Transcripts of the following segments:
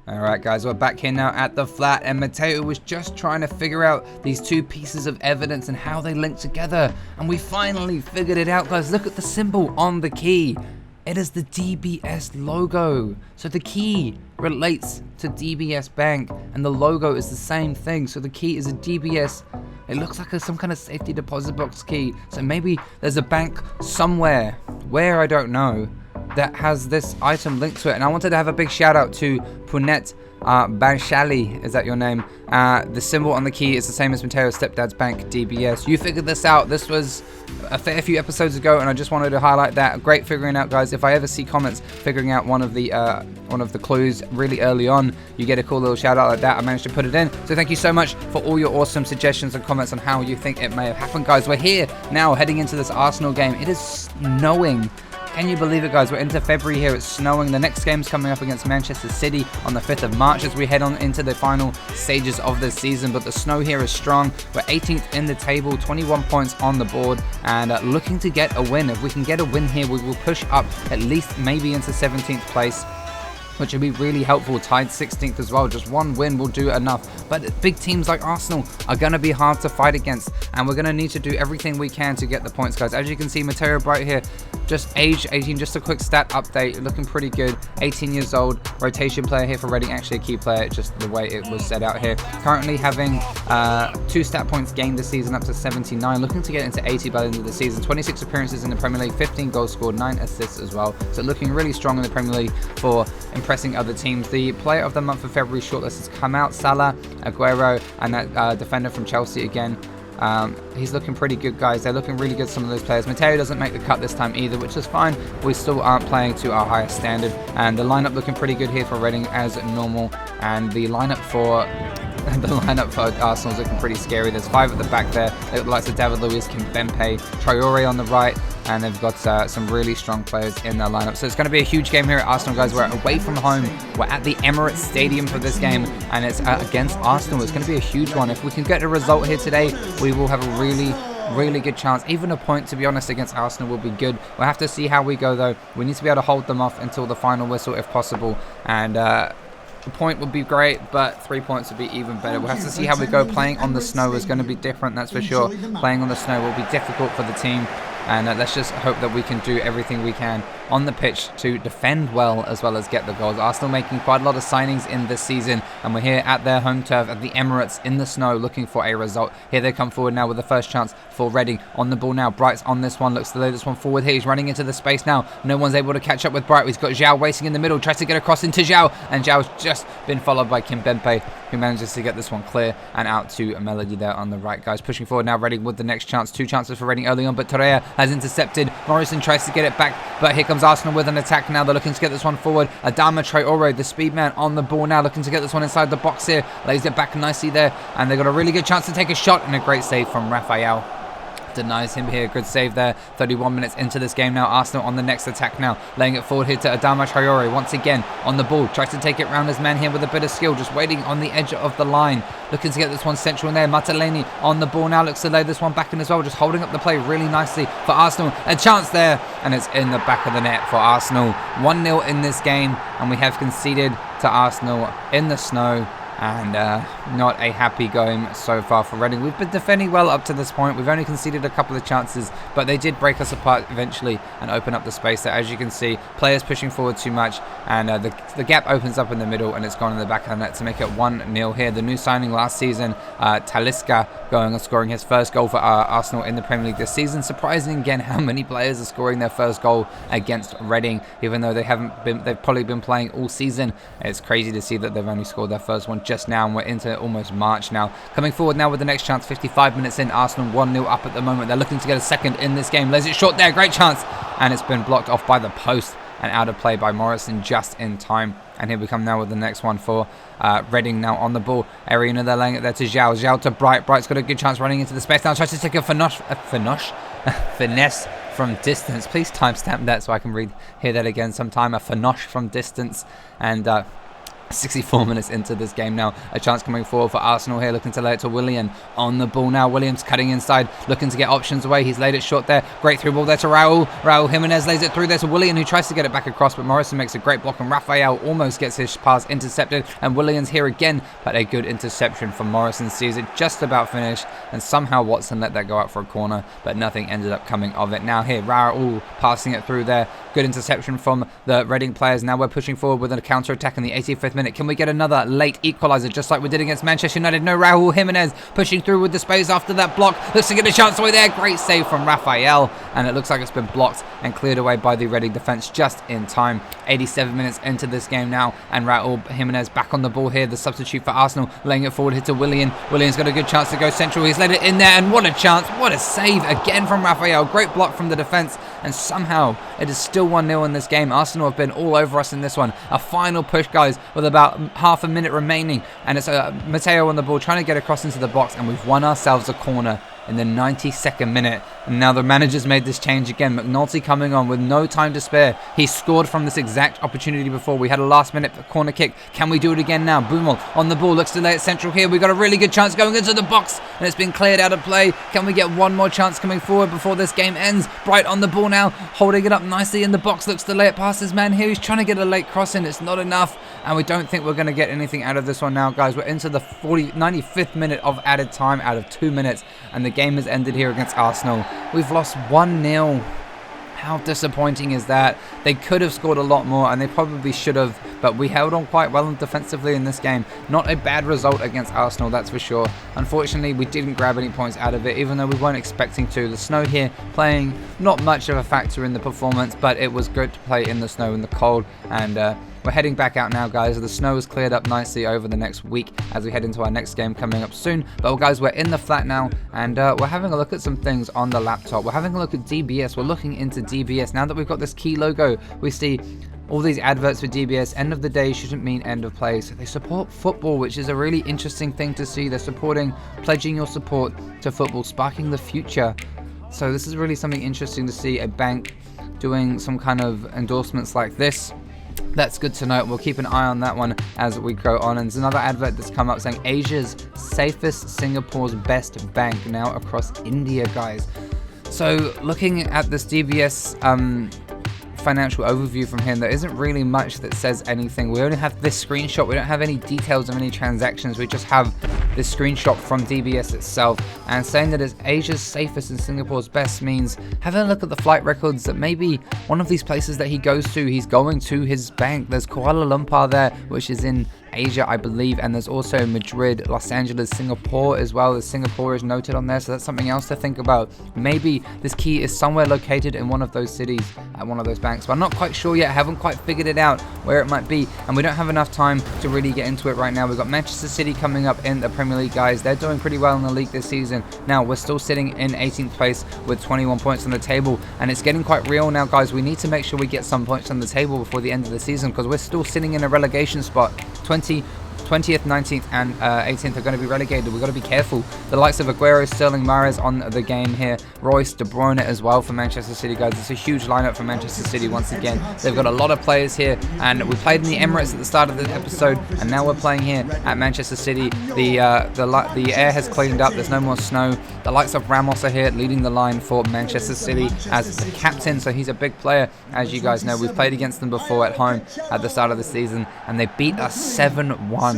Alright guys, we're back here now at the flat, and Mateo was just trying to figure out these two pieces of evidence and how they link together, and we finally figured it out, guys. Look at the symbol on the key. It is the DBS logo. So the key relates to DBS Bank, and the logo is the same thing. So the key is a DBS. It looks like some kind of safety deposit box key. So maybe there's a bank somewhere, where I don't know, that has this item linked to it. And I wanted to have a big shout out to Punet Banshali, is that your name? The symbol on the key is the same as Mateo's stepdad's bank, DBS. You figured this out. This was a fair few episodes ago, and I just wanted to highlight that. Great figuring out, guys. If I ever see comments figuring out one of the clues really early on, you get a cool little shout out like that. I managed to put it in. So thank you so much for all your awesome suggestions and comments on how you think it may have happened, guys. We're here now heading into this Arsenal game. It is snowing. Can you believe it, guys? We're into February here. It's snowing. The next game's coming up against Manchester City on the 5th of March as we head on into the final stages of this season. But the snow here is strong. We're 18th in the table, 21 points on the board, and looking to get a win. If we can get a win here, we will push up at least maybe into 17th place, which would be really helpful. Tied 16th as well. Just one win will do enough. But big teams like Arsenal are going to be hard to fight against, and we're going to need to do everything we can to get the points, guys. As you can see, Mateo Bryte here, just age 18. Just a quick stat update, looking pretty good. 18 years old, rotation player here for Reading, actually a key player, just the way it was set out here. Currently having 2 stat points gained this season, up to 79. Looking to get into 80 by the end of the season. 26 appearances in the Premier League, 15 goals scored, 9 assists as well. So looking really strong in the Premier League for impressing other teams. The player of the month for February shortlist has come out. Salah, Aguero, and that defender from Chelsea again. He's looking pretty good, guys. They're looking really good, some of those players. Mateo doesn't make the cut this time either, which is fine. We still aren't playing to our highest standard, and the lineup looking pretty good here for Reading as normal, and the lineup for Arsenal is looking pretty scary. There's 5 at the back there. They've got the likes of David Luiz, Kimpembe, Traore on the right, and they've got some really strong players in their lineup. So it's going to be a huge game here at Arsenal, guys. We're away from home. We're at the Emirates Stadium for this game, and it's against Arsenal. It's going to be a huge one. If we can get a result here today, we will have a really good chance. Even a point, to be honest, against Arsenal will be good. We'll have to see how we go, though. We need to be able to hold them off until the final whistle if possible, and a point would be great, but 3 points would be even better. We'll have to see how we go. Playing on the snow is going to be different, that's for sure. Playing on the snow will be difficult for the team, and let's just hope that we can do everything we can on the pitch to defend well as get the goals. Arsenal making quite a lot of signings in this season, and we're here at their home turf at the Emirates in the snow looking for a result. Here they come forward now with the first chance for Reading. On the ball now, Bryte's on this one, looks to lay this one forward here. He's running into the space now. No one's able to catch up with Bryte. He's got Zhao racing in the middle, tries to get across into Zhao, and Zhao's just been followed by Kimpembe, who manages to get this one clear and out to Melody there on the right, guys. Pushing forward now, Reading with the next chance. 2 chances for Reading early on, but Torreira has intercepted. Morrison tries to get it back, but here comes Arsenal with an attack now. They're looking to get this one forward. Adama Traore, the speed man, on the ball now, looking to get this one inside the box here. Lays it back nicely there, and they've got a really good chance to take a shot, and a great save from Raphael. Denies him here. Good save there. 31 minutes into this game now. Arsenal on the next attack now. Laying it forward here to Adama Traore. Once again on the ball. Tries to take it round his man here with a bit of skill. Just waiting on the edge of the line. Looking to get this one central in there. Mataleni on the ball now. Looks to lay this one back in as well. Just holding up the play really nicely for Arsenal. A chance there. And it's in the back of the net for Arsenal. 1-0 in this game. And we have conceded to Arsenal in the snow. And not a happy game so far for Reading. We've been defending well up to this point. We've only conceded a couple of chances, but they did break us apart eventually and open up the space there. As you can see, players pushing forward too much, and the gap opens up in the middle, and it's gone in the back of the net to make it 1-0 here. The new signing last season, Talisca, going and scoring his first goal for Arsenal in the Premier League this season. Surprising again how many players are scoring their first goal against Reading, even though they've probably been playing all season. It's crazy to see that they've only scored their first one just now, and we're into almost March now. Coming forward now with the next chance. 55 minutes in, Arsenal 1-0 up at the moment. They're looking to get a second in this game. Lays it short there, great chance, and it's been blocked off by the post and out of play by Morrison just in time. And here we come now with the next one for Reading now on the ball. Arena, they're laying it there to Zhao. Zhao to Bryte. Bryte's got a good chance running into the space now. Tries to take a finesse from distance. Please timestamp that so I can hear that again sometime. A finesse from distance. And 64 minutes into this game now. A chance coming forward for Arsenal here, looking to lay it to Willian on the ball now. Williams cutting inside, looking to get options away. He's laid it short there. Great through ball there to Raul. Raul Jimenez lays it through there to Willian, who tries to get it back across, but Morrison makes a great block, and Rafael almost gets his pass intercepted. And Williams here again, but a good interception from Morrison sees it just about finished, and somehow Watson let that go out for a corner, but nothing ended up coming of it. Now here, Raul passing it through there. Good interception from the Reading players. Now we're pushing forward with a counter-attack in the 85th minute. Can we get another late equaliser just like we did against Manchester United? No, Raul Jimenez pushing through with the space after that block. Looks to get a chance away there. Great save from Rafael. And it looks like it's been blocked and cleared away by the Reading defence just in time. 87 minutes into this game now. And Raul Jimenez back on the ball here. The substitute for Arsenal, laying it forward here to Willian. Willian's got a good chance to go central. He's let it in there. And what a chance. What a save again from Rafael. Great block from the defence. And somehow it is still 1-0 in this game. Arsenal have been all over us in this one. A final push, guys, with about half a minute remaining. And it's Mateo on the ball trying to get across into the box. And we've won ourselves a corner in the 92nd minute. And now the manager's made this change again. McNulty coming on with no time to spare. He scored from this exact opportunity before. We had a last minute corner kick. Can we do it again now? Boumel on the ball, looks to lay it central here. We got a really good chance going into the box, and it's been cleared out of play. Can we get one more chance coming forward before this game ends? Bryte on the ball now, holding it up nicely in the box, looks to lay it past his man here. He's trying to get a late cross in. It's not enough, and we don't think we're going to get anything out of this one now, guys. We're into the 95th minute of added time out of 2 minutes, and the game has ended here against Arsenal. We've lost 1-0. How disappointing is that? They could have scored a lot more, and they probably should have, but we held on quite well defensively in this game. Not a bad result against Arsenal, that's for sure. Unfortunately, we didn't grab any points out of it, even though we weren't expecting to. The snow here playing not much of a factor in the performance, but it was good to play in the snow and the cold, and we're heading back out now, guys. The snow has cleared up nicely over the next week as we head into our next game coming up soon. But guys, we're in the flat now, and we're having a look at some things on the laptop. We're having a look at DBS. We're looking into DBS. Now that we've got this key logo, we see all these adverts for DBS. End of the day shouldn't mean end of play. So they support football, which is a really interesting thing to see. They're supporting, pledging your support to football, sparking the future. So this is really something interesting to see, a bank doing some kind of endorsements like this. That's good to know. We'll keep an eye on that one as we go on. And there's another advert that's come up saying Asia's safest, Singapore's best bank now across India, guys. So looking at this DBS financial overview from here, there isn't really much that says anything. We only have this screenshot. We don't have any details of any transactions. We just have this screenshot from DBS itself, and saying that it's Asia's safest and Singapore's best means having a look at the flight records that maybe one of these places that he goes to, he's going to his bank. There's Kuala Lumpur there, which is in Asia, I believe, and there's also Madrid, Los Angeles, Singapore as well. As Singapore is noted on there, so that's something else to think about. Maybe this key is somewhere located in one of those cities at one of those banks, but I'm not quite sure yet. I haven't quite figured it out where it might be, and we don't have enough time to really get into it right now. We've got Manchester City coming up in the Premier League, guys. They're doing pretty well in the league this season. Now we're still sitting in 18th place with 21 points on the table, and it's getting quite real now, guys. We need to make sure we get some points on the table before the end of the season, because we're still sitting in a relegation spot. 20th, 19th, and 18th are going to be relegated. We've got to be careful. The likes of Aguero, Sterling, Mahrez on the game here. Royce, De Bruyne as well for Manchester City, guys. It's a huge lineup for Manchester City once again. They've got a lot of players here, and we played in the Emirates at the start of the episode, and now we're playing here at Manchester City. The air has cleaned up. There's no more snow. The likes of Ramos are here leading the line for Manchester City as the captain, so he's a big player, as you guys know. We've played against them before at home at the start of the season, and they beat us 7-1.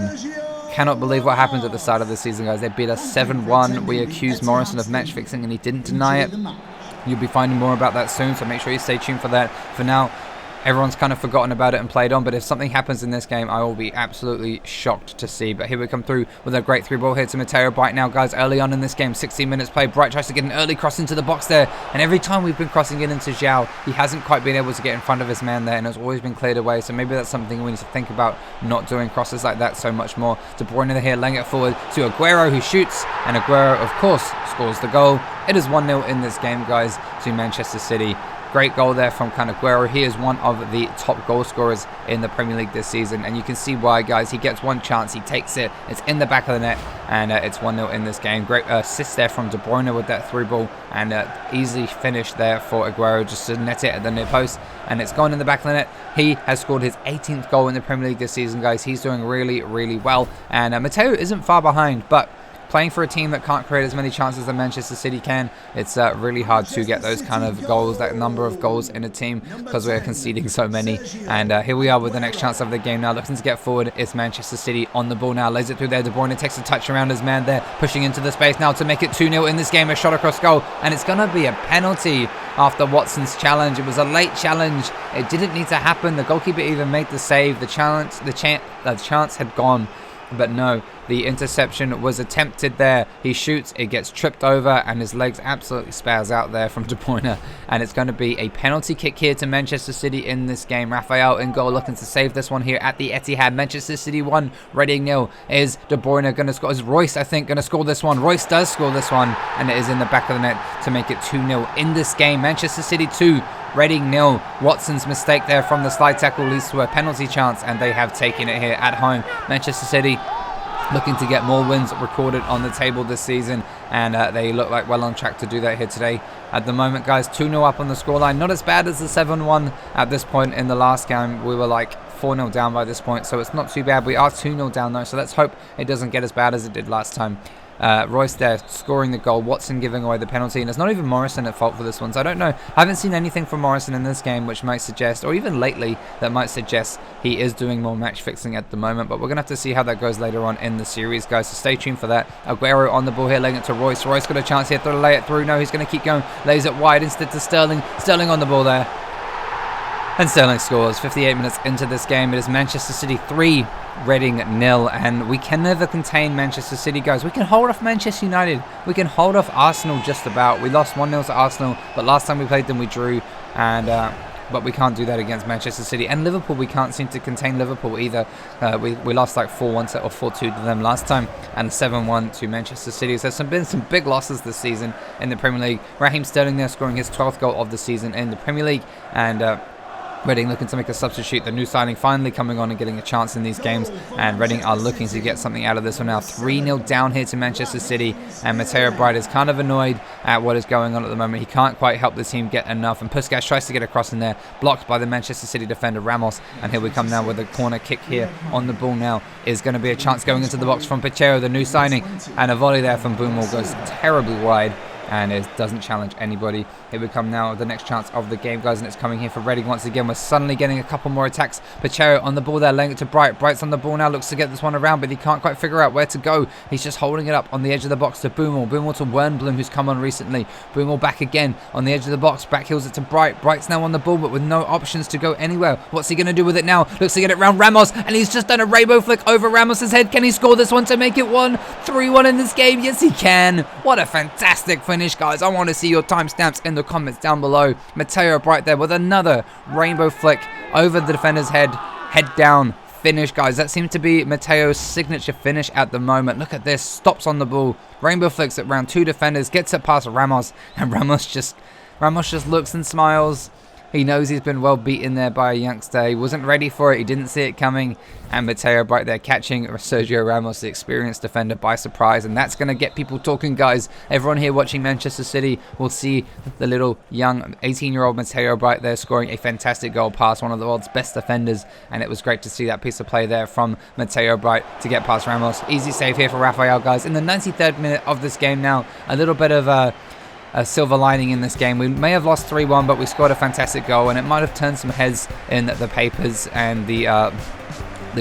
Cannot believe what happened at the start of the season, guys. They beat us 7-1. We accused Morrison of match fixing, and he didn't deny it. You'll be finding more about that soon, so make sure you stay tuned for that. For now, everyone's kind of forgotten about it and played on, but if something happens in this game, I will be absolutely shocked to see. But here we come through with a great through ball here to Mateo Bryte now, guys. Early on in this game, 16 minutes played. Bryte tries to get an early cross into the box there, and every time we've been crossing it into Zhao, he hasn't quite been able to get in front of his man there, and it's always been cleared away. So maybe that's something we need to think about, not doing crosses like that so much more. De Bruyne here laying it forward to Aguero, who shoots, and Aguero, of course, scores the goal. It is 1-0 in this game, guys, to Manchester City. great goal there from Aguero. He is one of the top goal scorers in the Premier League this season, and you can see why, guys. He gets one chance, he takes it, it's in the back of the net, and it's 1-0 in this game. Great assist there from De Bruyne with that through ball, and easy finish there for Aguero just to net it at the near post, and it's gone in the back of the net. He has scored his 18th goal in the Premier League this season, guys. He's doing really, really well, and Mateo isn't far behind, but playing for a team that can't create as many chances as Manchester City can, it's really hard to get those kind of goals, that number of goals in a team, because we're conceding so many. And here we are with the next chance of the game now, looking to get forward. It's Manchester City on the ball now, lays it through there. De Bruyne takes a touch around his man there, pushing into the space now to make it 2-0 in this game. A shot across goal, and it's going to be a penalty after Watson's challenge. It was a late challenge. It didn't need to happen. The goalkeeper even made the save. The chance had gone. But no, the interception was attempted there. He shoots, it gets tripped over, and his legs absolutely spaz out there from De Bruyne. And it's going to be a penalty kick here to Manchester City in this game. Raphael in goal, looking to save this one here at the Etihad. Manchester City 1, Reading 0. Is De Bruyne going to score? Is Royce, I think, going to score this one? Royce does score this one, and it is in the back of the net to make it 2-0 in this game. Manchester City 2. Reading 0. Watson's mistake there from the slide tackle leads to a penalty chance, and they have taken it here at home. Manchester City looking to get more wins recorded on the table this season, and they look like well on track to do that here today. At the moment, guys, 2-0 up on the scoreline. Not as bad as the 7-1 at this point in the last game. We were like 4-0 down by this point, so it's not too bad. We are 2-0 down though, so let's hope it doesn't get as bad as it did last time. Royce there scoring the goal, Watson giving away the penalty, and it's not even Morrison at fault for this one, so I don't know. I haven't seen anything from Morrison in this game which might suggest, or even lately, that might suggest he is doing more match fixing at the moment, but we're going to have to see how that goes later on in the series, guys, so stay tuned for that. Aguero on the ball here, laying it to Royce. Royce got a chance here to lay it through. No, he's going to keep going, lays it wide instead to Sterling. Sterling on the ball there. And Sterling scores 58 minutes into this game. It is Manchester City 3, Reading 0, and we can never contain Manchester City, guys. We can hold off Manchester United. We can hold off Arsenal just about. We lost 1-0 to Arsenal, but last time we played them we drew, and but we can't do that against Manchester City. And Liverpool, we can't seem to contain Liverpool either. We lost like 4-1 or 4-2 to them last time, and 7-1 to Manchester City. So there's been some big losses this season in the Premier League. Raheem Sterling there scoring his 12th goal of the season in the Premier League, and Reading looking to make a substitute. The new signing finally coming on and getting a chance in these games, and Reading are looking to get something out of this one now. 3-0 down here to Manchester City, and Mateo Bryte is kind of annoyed at what is going on at the moment. He can't quite help the team get enough, and Puskas tries to get across in there, blocked by the Manchester City defender Ramos, and here we come now with a corner kick here on the ball now. Is going to be a chance going into the box from Pacheco, the new signing, and a volley there from Boumel goes terribly wide, and it doesn't challenge anybody. Here we come now, the next chance of the game, guys, and it's coming here for Reading once again. We're suddenly getting a couple more attacks. Pacheco on the ball there, laying it to Bryte. Bryte's on the ball now, looks to get this one around, but he can't quite figure out where to go. He's just holding it up on the edge of the box to Boumel. Boumel to Wernbloom, who's come on recently. Boumel back again on the edge of the box, back heels it to Bryte. Bryte's now on the ball, but with no options to go anywhere. What's he going to do with it now? Looks to get it round Ramos, and he's just done a rainbow flick over Ramos's head. Can he score this one to make it 3-1 in this game? Yes, he can. What a fantastic finish, guys. I want to see your timestamps in the comments down below. Mateo Bryte there with another rainbow flick over the defender's head down finish, guys. That seems to be Mateo's signature finish at the moment. Look at this, stops on the ball, rainbow flicks it around two defenders, gets it past Ramos, and Ramos just looks and smiles. He knows he's been well beaten there by a youngster. He wasn't ready for it. He didn't see it coming. And Mateo Bryte there catching Sergio Ramos, the experienced defender, by surprise. And that's going to get people talking, guys. Everyone here watching Manchester City will see the little young 18-year-old Mateo Bryte there scoring a fantastic goal past one of the world's best defenders. And it was great to see that piece of play there from Mateo Bryte to get past Ramos. Easy save here for Raphael, guys. In the 93rd minute of this game now, a little bit of a silver lining in this game. We may have lost 3-1, but we scored a fantastic goal, and it might have turned some heads in the papers and the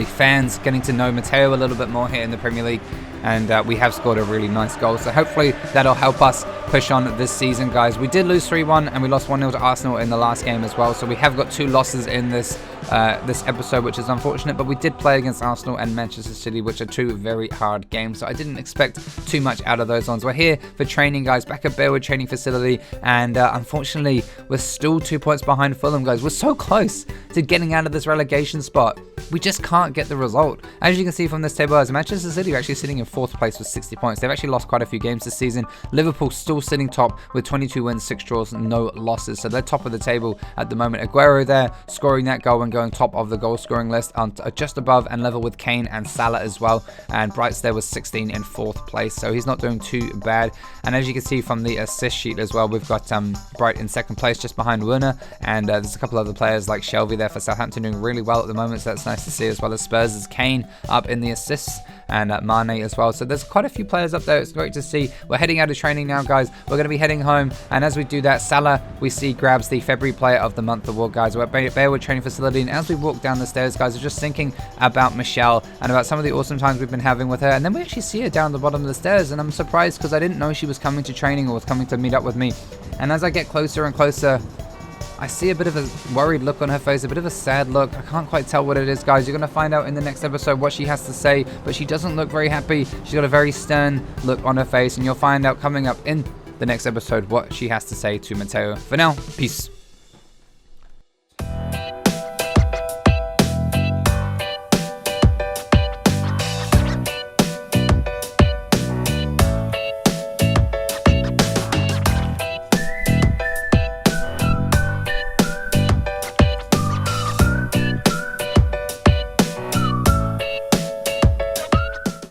fans getting to know Mateo a little bit more here in the Premier League. And we have scored a really nice goal, so hopefully that'll help us push on this season, guys. We did lose 3-1, and we lost 1-0 to Arsenal in the last game as well, so we have got 2 losses in this episode, which is unfortunate, but we did play against Arsenal and Manchester City, which are 2 very hard games, so I didn't expect too much out of those ones. We're here for training, guys, back at Bearwood training facility, and unfortunately we're still 2 points behind Fulham, guys. We're so close to getting out of this relegation spot, we just can't get the result. As you can see from this table, as Manchester City are actually sitting in 4th place with 60 points. They've actually lost quite a few games this season. Liverpool still sitting top with 22 wins, 6 draws, no losses. So they're top of the table at the moment. Aguero there scoring that goal and going top of the goal scoring list, just above and level with Kane and Salah as well. And Bryte's there was 16 in 4th place, so he's not doing too bad. And as you can see from the assist sheet as well, we've got Bryte in 2nd place just behind Werner, and there's a couple other players like Shelvey there for Southampton doing really well at the moment, so that's nice to see, as well as Spurs' Kane up in the assists, and Mane as well. So there's quite a few players up there. It's great to see. We're heading out of training now, guys. We're going to be heading home, and as we do that, Salah, we see, grabs the February Player of the Month award, guys. We're at Bearwood Training Facility, and as we walk down the stairs, guys, we're just thinking about Michelle and about some of the awesome times we've been having with her, and then we actually see her down the bottom of the stairs, and I'm surprised because I didn't know she was coming to training or was coming to meet up with me. And as I get closer and closer, I see a bit of a worried look on her face, a bit of a sad look. I can't quite tell what it is, guys. You're going to find out in the next episode what she has to say, but she doesn't look very happy. She's got a very stern look on her face, and you'll find out coming up in the next episode what she has to say to Mateo. For now, peace.